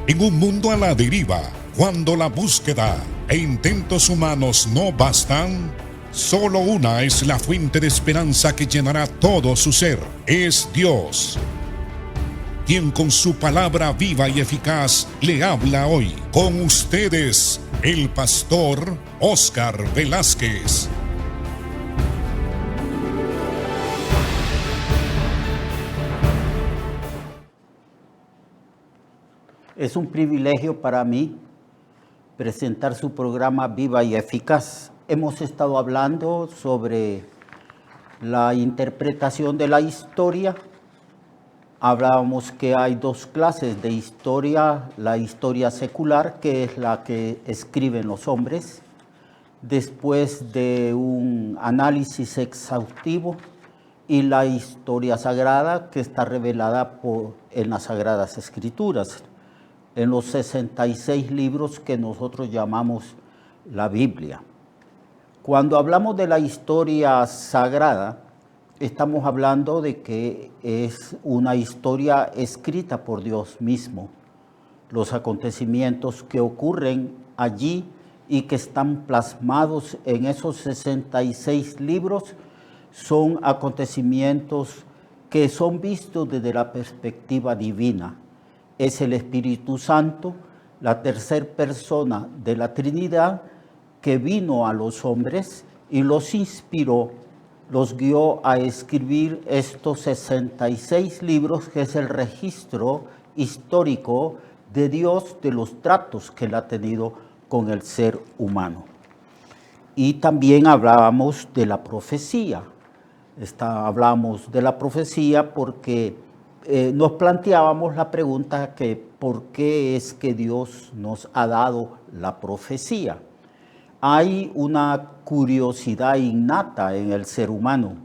En un mundo a la deriva, cuando la búsqueda e intentos humanos no bastan, solo una es la fuente de esperanza que llenará todo su ser. Es Dios, quien con su palabra viva y eficaz le habla hoy. Con ustedes, el pastor Óscar Velázquez. Es un privilegio para mí presentar su programa Viva y Eficaz. Hemos estado hablando sobre la interpretación de la historia. Hablábamos que hay dos clases de historia: la historia secular, que es la que escriben los hombres, después de un análisis exhaustivo, y la historia sagrada, que está revelada en las Sagradas Escrituras, en los 66 libros que nosotros llamamos la Biblia. Cuando hablamos de la historia sagrada, estamos hablando de que es una historia escrita por Dios mismo. Los acontecimientos que ocurren allí y que están plasmados en esos 66 libros son acontecimientos que son vistos desde la perspectiva divina. Es el Espíritu Santo, la tercera persona de la Trinidad, que vino a los hombres y los inspiró, los guió a escribir estos 66 libros, que es el registro histórico de Dios, de los tratos que él ha tenido con el ser humano. Y también hablábamos de la profecía. Hablamos de la profecía porque nos planteábamos la pregunta que ¿por qué es que Dios nos ha dado la profecía? Hay una curiosidad innata en el ser humano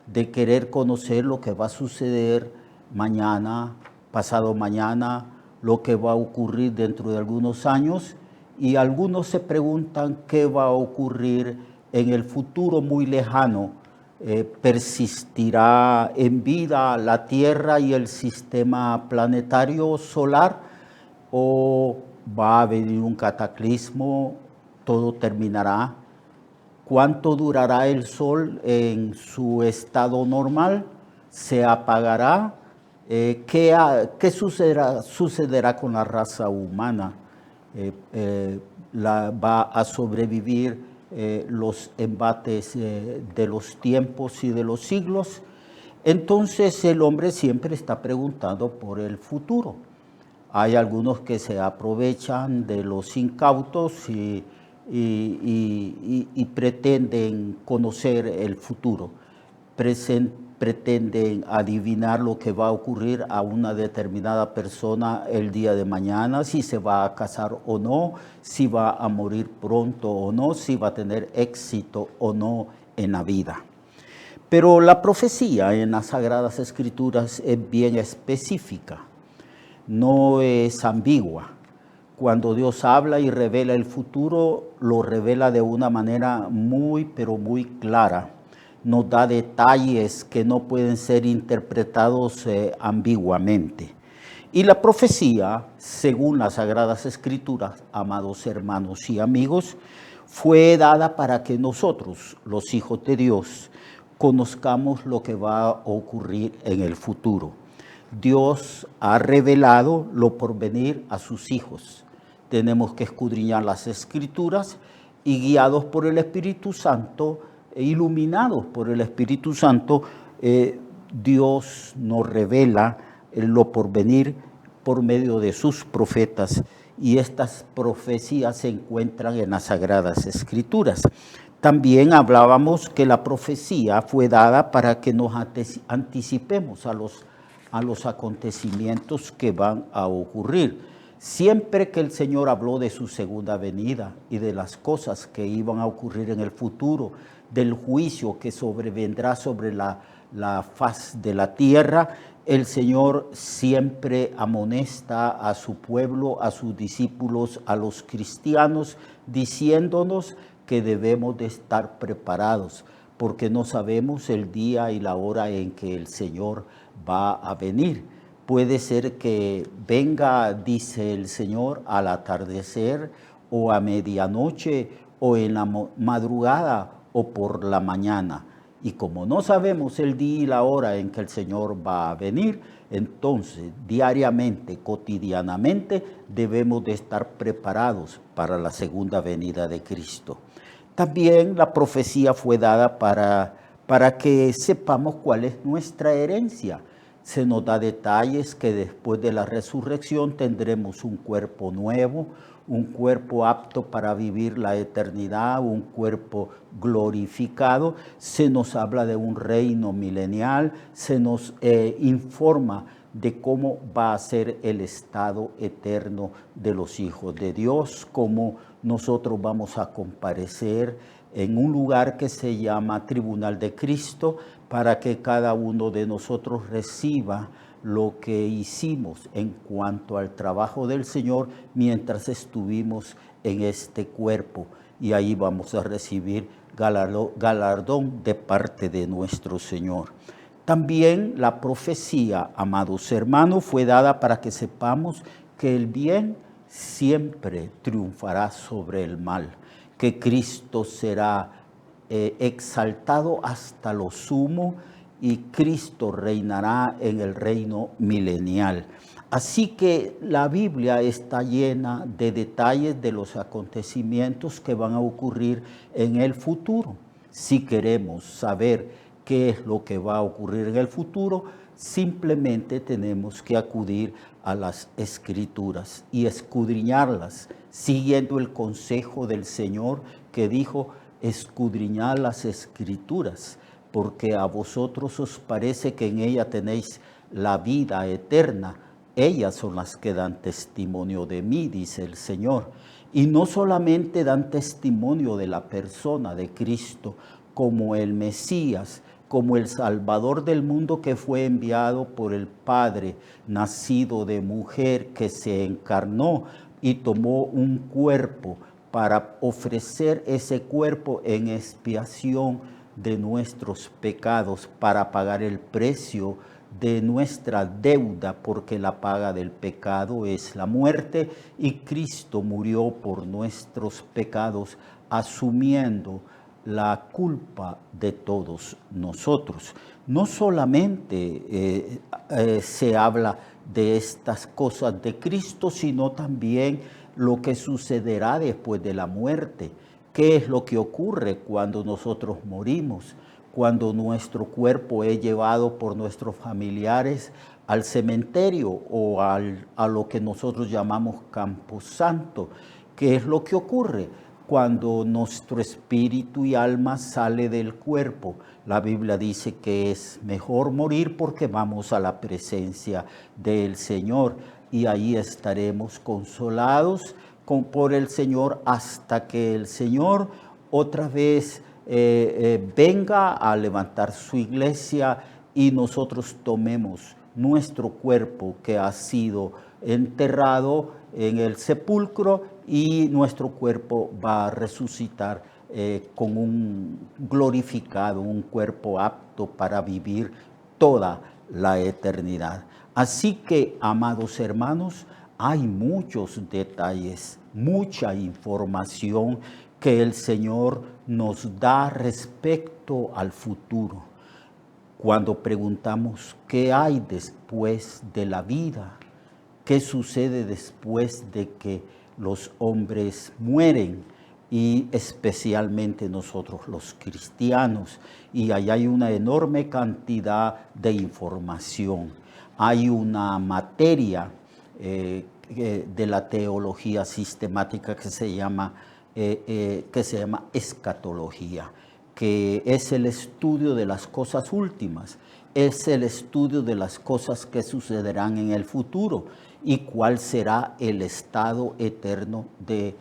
de querer conocer lo que va a suceder mañana, pasado mañana, lo que va a ocurrir dentro de algunos años, y algunos se preguntan qué va a ocurrir en el futuro muy lejano. ¿Persistirá en vida la Tierra y el sistema planetario solar, o va a venir un cataclismo? ¿Todo terminará? ¿Cuánto durará el Sol en su estado normal? ¿Se apagará? ¿Qué sucederá con la raza humana? ¿Va a sobrevivir los embates de los tiempos y de los siglos? Entonces el hombre siempre está preguntando por el futuro. Hay algunos que se aprovechan de los incautos y pretenden conocer el futuro, pretenden adivinar lo que va a ocurrir a una determinada persona el día de mañana, si se va a casar o no, si va a morir pronto o no, si va a tener éxito o no en la vida. Pero la profecía en las Sagradas Escrituras es bien específica, no es ambigua. Cuando Dios habla y revela el futuro, lo revela de una manera muy, pero muy clara. Nos da detalles que no pueden ser interpretados ambiguamente. Y la profecía, según las Sagradas Escrituras, amados hermanos y amigos, fue dada para que nosotros, los hijos de Dios, conozcamos lo que va a ocurrir en el futuro. Dios ha revelado lo porvenir a sus hijos. Tenemos que escudriñar las Escrituras y, guiados por el Espíritu Santo, iluminados por el Espíritu Santo, Dios nos revela lo porvenir por medio de sus profetas, y estas profecías se encuentran en las Sagradas Escrituras. También hablábamos que la profecía fue dada para que nos anticipemos a los acontecimientos que van a ocurrir. Siempre que el Señor habló de su segunda venida y de las cosas que iban a ocurrir en el futuro, del juicio que sobrevendrá sobre la faz de la tierra, el Señor siempre amonesta a su pueblo, a sus discípulos, a los cristianos, diciéndonos que debemos de estar preparados, porque no sabemos el día y la hora en que el Señor va a venir. Puede ser que venga, dice el Señor, al atardecer o a medianoche o en la madrugada o por la mañana. Y como no sabemos el día y la hora en que el Señor va a venir, entonces diariamente, cotidianamente, debemos de estar preparados para la segunda venida de Cristo. También la profecía fue dada para que sepamos cuál es nuestra herencia. Se nos da detalles que después de la resurrección tendremos un cuerpo nuevo, un cuerpo apto para vivir la eternidad, un cuerpo glorificado. Se nos habla de un reino milenial, se nos informa de cómo va a ser el estado eterno de los hijos de Dios, cómo nosotros vamos a comparecer en un lugar que se llama Tribunal de Cristo, para que cada uno de nosotros reciba lo que hicimos en cuanto al trabajo del Señor mientras estuvimos en este cuerpo. Y ahí vamos a recibir galardón de parte de nuestro Señor. También la profecía, amados hermanos, fue dada para que sepamos que el bien siempre triunfará sobre el mal, que Cristo será exaltado hasta lo sumo y Cristo reinará en el reino milenial. Así que la Biblia está llena de detalles de los acontecimientos que van a ocurrir en el futuro. Si queremos saber qué es lo que va a ocurrir en el futuro, simplemente tenemos que acudir a las Escrituras y escudriñarlas, siguiendo el consejo del Señor que dijo: escudriñad las Escrituras, porque a vosotros os parece que en ella tenéis la vida eterna. Ellas son las que dan testimonio de mí, dice el Señor. Y no solamente dan testimonio de la persona de Cristo como el Mesías, como el Salvador del mundo que fue enviado por el Padre, nacido de mujer, que se encarnó y tomó un cuerpo para ofrecer ese cuerpo en expiación de nuestros pecados, para pagar el precio de nuestra deuda, porque la paga del pecado es la muerte, y Cristo murió por nuestros pecados, asumiendo la culpa de todos nosotros. No solamente se habla de estas cosas de Cristo, sino también lo que sucederá después de la muerte. ¿Qué es lo que ocurre cuando nosotros morimos? Cuando nuestro cuerpo es llevado por nuestros familiares al cementerio o a lo que nosotros llamamos camposanto. ¿Qué es lo que ocurre? Cuando nuestro espíritu y alma sale del cuerpo, la Biblia dice que es mejor morir porque vamos a la presencia del Señor y ahí estaremos consolados por el Señor hasta que el Señor otra vez venga a levantar su iglesia y nosotros tomemos nuestro cuerpo que ha sido enterrado en el sepulcro, y nuestro cuerpo va a resucitar con un glorificado, un cuerpo apto para vivir toda la eternidad. Así que, amados hermanos, hay muchos detalles, mucha información que el Señor nos da respecto al futuro. Cuando preguntamos qué hay después de la vida, qué sucede después de que los hombres mueren, y especialmente nosotros los cristianos, y allá hay una enorme cantidad de información. Hay una materia de la teología sistemática que se llama escatología, que es el estudio de las cosas últimas, es el estudio de las cosas que sucederán en el futuro y cuál será el estado eterno de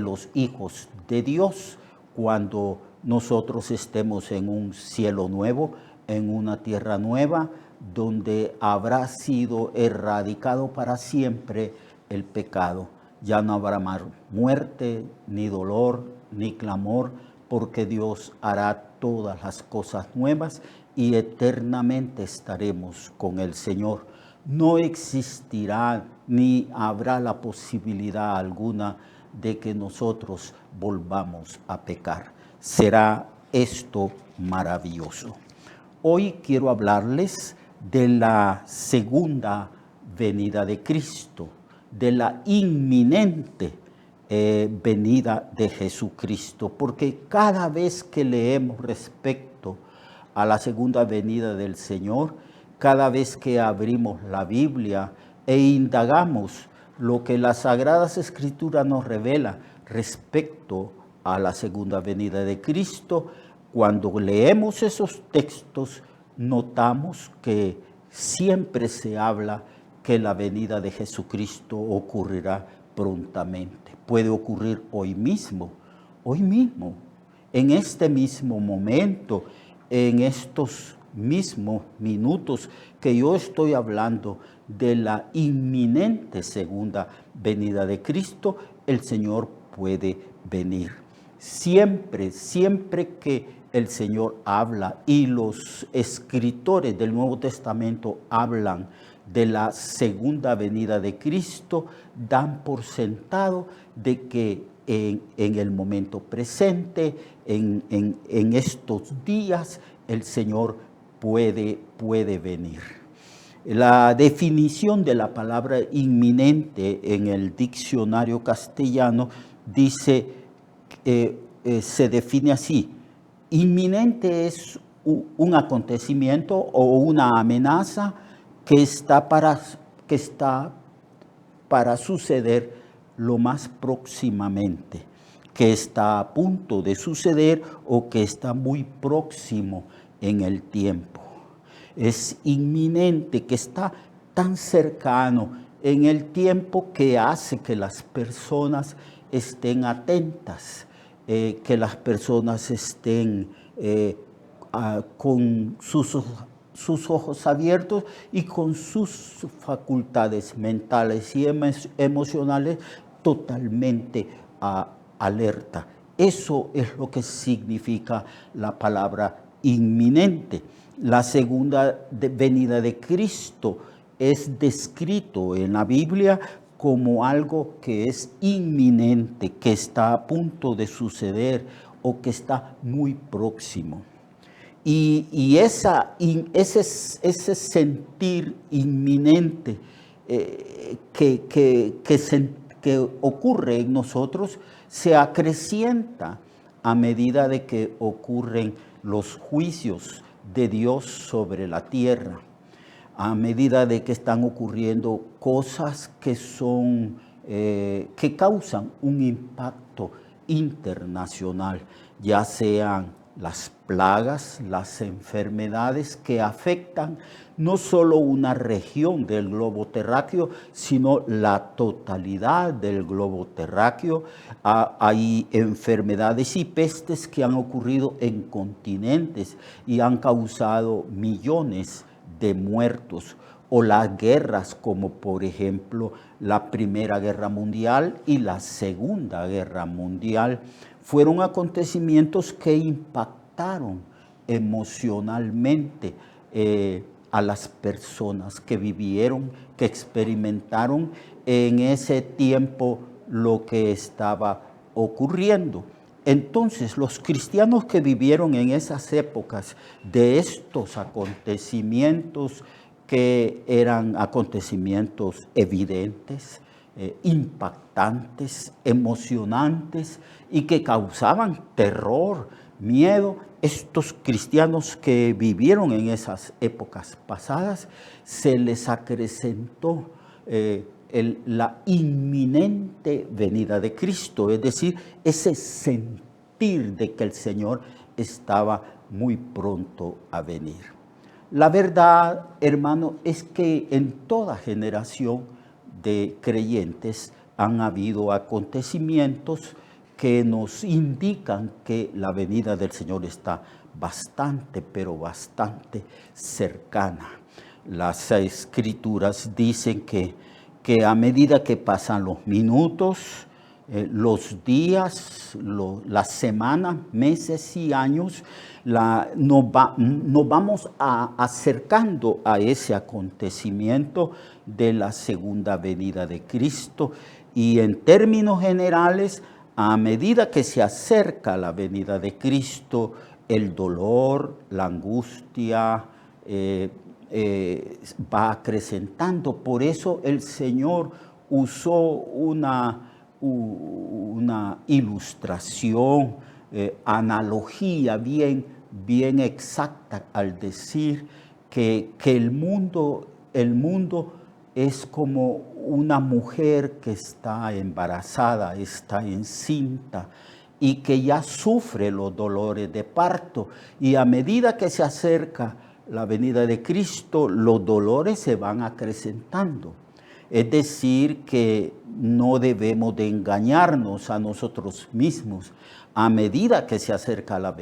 los hijos de Dios cuando nosotros estemos en un cielo nuevo, en una tierra nueva, donde habrá sido erradicado para siempre el pecado. Ya no habrá más muerte, ni dolor, ni clamor, porque Dios hará todas las cosas nuevas y eternamente estaremos con el Señor. no existirá ni habrá la posibilidad alguna de que nosotros volvamos a pecar. Será esto maravilloso. Hoy quiero hablarles de la segunda venida de Cristo, de la inminente venida de Jesucristo, porque cada vez que leemos respecto a la segunda venida del Señor, cada vez que abrimos la Biblia e indagamos lo que las Sagradas Escrituras nos revela respecto a la segunda venida de Cristo, cuando leemos esos textos, notamos que siempre se habla que la venida de Jesucristo ocurrirá prontamente. Puede ocurrir hoy mismo, en este mismo momento, en estos mismos minutos que yo estoy hablando de la inminente segunda venida de Cristo, el Señor puede venir. Siempre que el Señor habla y los escritores del Nuevo Testamento hablan de la segunda venida de Cristo, dan por sentado de que en el momento presente, en estos días, el Señor puede venir. La definición de la palabra inminente en el diccionario castellano dice, se define así: inminente es un acontecimiento o una amenaza que está para suceder lo más próximamente, que está a punto de suceder o que está muy próximo en el tiempo. Es inminente, que está tan cercano en el tiempo que hace que las personas estén atentas, que las personas estén con sus ojos abiertos y con sus facultades mentales y emocionales totalmente alerta. Eso es lo que significa la palabra inminente. La segunda venida de Cristo es descrito en la Biblia como algo que es inminente, que está a punto de suceder o que está muy próximo. Y ese sentir inminente que ocurre en nosotros se acrecienta a medida de que ocurren los juicios de Dios sobre la tierra, a medida de que están ocurriendo cosas que causan un impacto internacional, ya sean las plagas, las enfermedades que afectan no solo una región del globo terráqueo, sino la totalidad del globo terráqueo. Hay enfermedades y pestes que han ocurrido en continentes y han causado millones de muertos, o las guerras como por ejemplo la Primera Guerra Mundial y la Segunda Guerra Mundial. Fueron acontecimientos que impactaron emocionalmente a las personas que vivieron, que experimentaron en ese tiempo lo que estaba ocurriendo. Entonces, los cristianos que vivieron en esas épocas de estos acontecimientos, que eran acontecimientos evidentes, impactantes, emocionantes y que causaban terror, miedo, estos cristianos que vivieron en esas épocas pasadas, se les acrecentó la inminente venida de Cristo, es decir, ese sentir de que el Señor estaba muy pronto a venir. La verdad, hermano, es que en toda generación de creyentes han habido acontecimientos que nos indican que la venida del Señor está bastante, pero bastante cercana. Las Escrituras dicen que a medida que pasan los minutos, los días, las semanas, meses y años, nos vamos acercando a ese acontecimiento de la segunda venida de Cristo. Y en términos generales, a medida que se acerca la venida de Cristo, el dolor, la angustia va acrecentando. Por eso el Señor usó una ilustración, analogía bien exacta al decir que el mundo es como una mujer que está embarazada, está encinta y que ya sufre los dolores de parto. Y a medida que se acerca la venida de Cristo, los dolores se van acrecentando. Es decir, que no debemos de engañarnos a nosotros mismos. A medida que se acerca la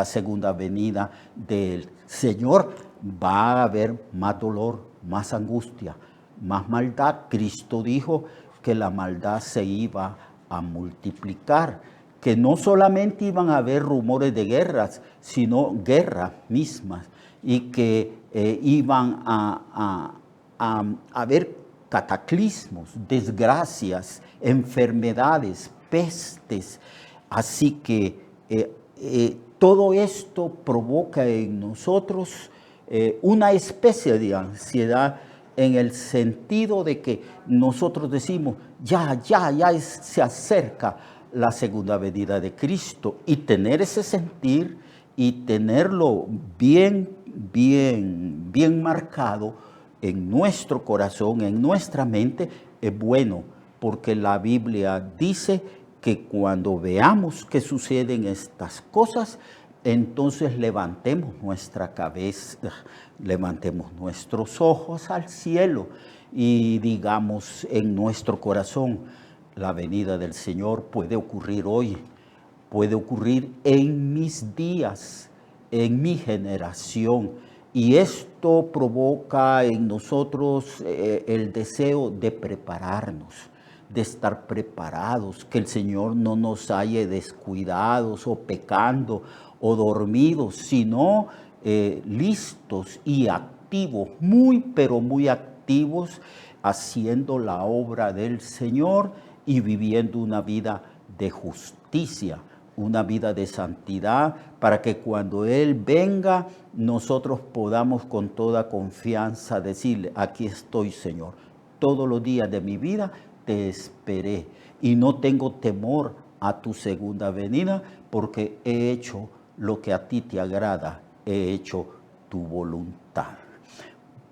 segunda venida del Señor, va a haber más dolor, más angustia, más maldad. Cristo dijo que la maldad se iba a multiplicar, que no solamente iban a haber rumores de guerras, sino guerras mismas, y que iban a haber cataclismos, desgracias, enfermedades, pestes. Así que todo esto provoca en nosotros una especie de ansiedad, en el sentido de que nosotros decimos, se acerca la segunda venida de Cristo, y tener ese sentir y tenerlo bien marcado en nuestro corazón, en nuestra mente, es bueno, porque la Biblia dice que cuando veamos que suceden estas cosas, entonces levantemos nuestra cabeza, levantemos nuestros ojos al cielo y digamos en nuestro corazón, la venida del Señor puede ocurrir hoy, puede ocurrir en mis días, en mi generación. Y esto provoca en nosotros el deseo de prepararnos, de estar preparados, que el Señor no nos halle descuidados o pecando o dormidos, sino listos y activos, pero muy activos, haciendo la obra del Señor y viviendo una vida de justicia, una vida de santidad, para que cuando Él venga, nosotros podamos con toda confianza decirle, aquí estoy, Señor, todos los días de mi vida te esperé y no tengo temor a tu segunda venida, porque he hecho lo que a ti te agrada, he hecho tu voluntad.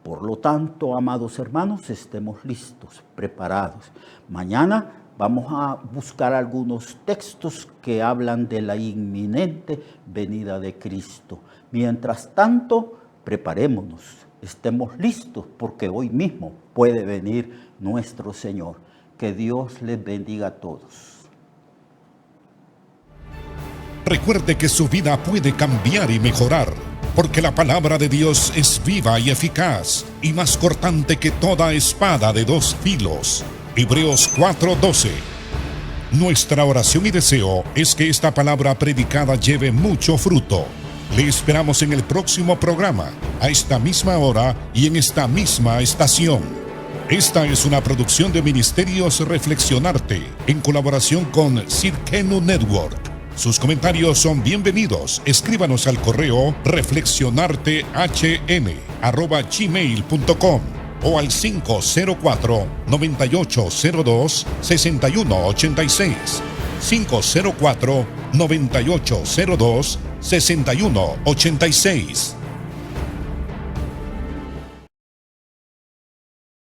Por lo tanto, amados hermanos, estemos listos, preparados. Mañana vamos a buscar algunos textos que hablan de la inminente venida de Cristo. Mientras tanto, preparémonos, estemos listos, porque hoy mismo puede venir nuestro Señor. Que Dios les bendiga a todos. Recuerde que su vida puede cambiar y mejorar, porque la palabra de Dios es viva y eficaz, y más cortante que toda espada de dos filos. Hebreos 4:12. Nuestra oración y deseo es que esta palabra predicada lleve mucho fruto. Le esperamos en el próximo programa, a esta misma hora y en esta misma estación. Esta es una producción de Ministerios Reflexionarte, en colaboración con Cirkenu Network. Sus comentarios son bienvenidos. Escríbanos al correo reflexionartehn@gmail.com o al 504-9802-6186. 504-9802-6186.